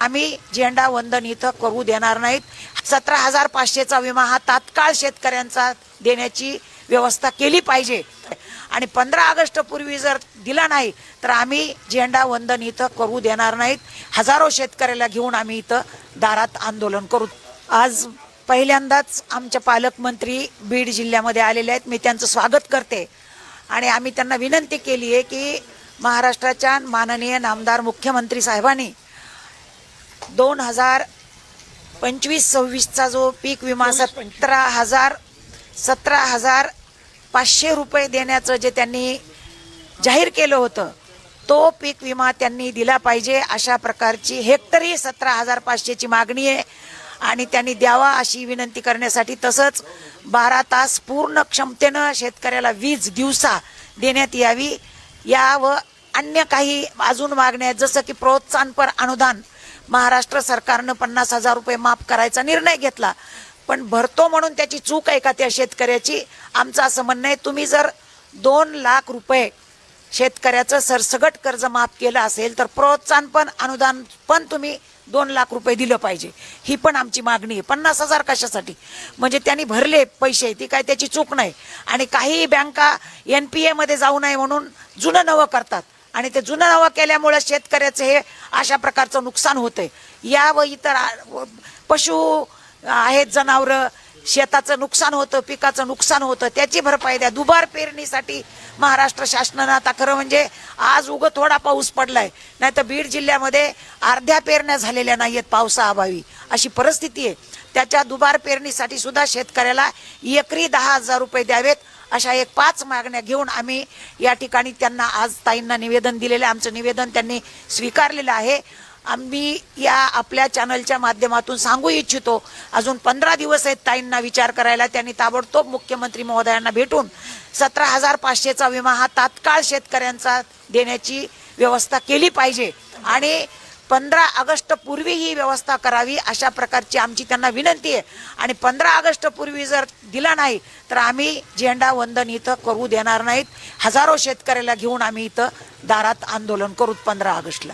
आम्ही झेंडा वंदन इथं करू देणार नाहीत. 17,500चा विमा हा तात्काळ शेतकऱ्यांचा देण्याची व्यवस्था केली पाहिजे आणि 15 ऑगस्ट पूर्वी जर दिला नाही तर आम्ही झेंडा वंदन इथं करू देणार नाहीत. हजारो शेतकऱ्याला घेऊन आम्ही इथं दारात आंदोलन करू. आज पहिल्यांदाच आमचे पालकमंत्री बीड जिल्ह्यामध्ये आलेले आहेत. मी त्यांचं स्वागत करते आणि आम्ही त्यांना विनंती केली आहे की महाराष्ट्राच्या माननीय नामदार मुख्यमंत्री साहेबांनी 2025-26चा जो पीक विमा 17,500 रुपये देण्याचं जे त्यांनी जाहीर केलं होतं तो पीक विमा त्यांनी दिला पाहिजे. अशा प्रकारची हेक्टरी 17,500ची मागणी आहे आणि त्यांनी द्यावा अशी विनंती करण्यासाठी, तसंच 12 तास पूर्ण क्षमतेनं शेतकऱ्याला वीज दिवसा देण्यात यावी या व अन्य काही अजून मागण्या आहेत. जसं की प्रोत्साहनपर अनुदान महाराष्ट्र सरकारनं 50,000 रुपये माफ करायचा निर्णय घेतला, पण भरतो म्हणून त्याची चूक आहे का त्या शेतकऱ्याची? आमचं असं म्हणणं आहे, तुम्ही जर 2 लाख रुपये शेतकऱ्याचं सरसगट कर्ज माफ केलं असेल तर प्रोत्साहनपर अनुदान पण तुम्ही 2 लाख रुपये दिलं पाहिजे. ही पण आमची मागणी आहे. 50,000 कशासाठी? म्हणजे त्यांनी भरले पैसे, ती काय त्याची चूक नाही. आणि काही बँका NPA मध्ये जाऊ नये म्हणून जुनं नवं करतात आणि ते जुनं नवं केल्यामुळे शेतकऱ्याचं हे अशा प्रकारचं नुकसान होतंय. या व इतर पशु आहेत, जनावरं, शेताचं नुकसान होतं, पिकाचं नुकसान होतं, त्याची भरपाई द्या. दुबार पेरणीसाठी महाराष्ट्र शासनानं आता खरं म्हणजे आज उगं थोडा पाऊस पडलाय, नाही तर बीड जिल्ह्यामध्ये अर्ध्या पेरण्या झालेल्या नाहीयेत पावसाअभावी, अशी परिस्थिती आहे. त्याच्या दुबार पेरणीसाठी सुद्धा शेतकऱ्याला एकरी 10,000 रुपये द्यावेत. अशा 5 मागण्या घेऊन आम्ही या ठिकाणी त्यांना आज ताईंना निवेदन दिलेलं आहे. आमचं निवेदन त्यांनी स्वीकारलेलं आहे. आम्ही या आपल्या चॅनलच्या माध्यमातून सांगू इच्छितो, अजून 15 दिवस आहेत ताईंना विचार करायला. त्यांनी ताबडतोब मुख्यमंत्री महोदयांना भेटून 17,500चा विमा हा तात्काळ शेतकऱ्यांचा देण्याची व्यवस्था केली पाहिजे आणि 15 ऑगस्ट पूर्वी ही व्यवस्था करावी अशा प्रकारची आमची त्यांना विनंती आहे. आणि 15 ऑगस्ट पूर्वी जर दिला नाही तर आम्ही झेंडा वंदन इथं करू देणार नाहीत. हजारो शेतकऱ्याला घेऊन आम्ही इथं दारात आंदोलन करू 15 ऑगस्टला.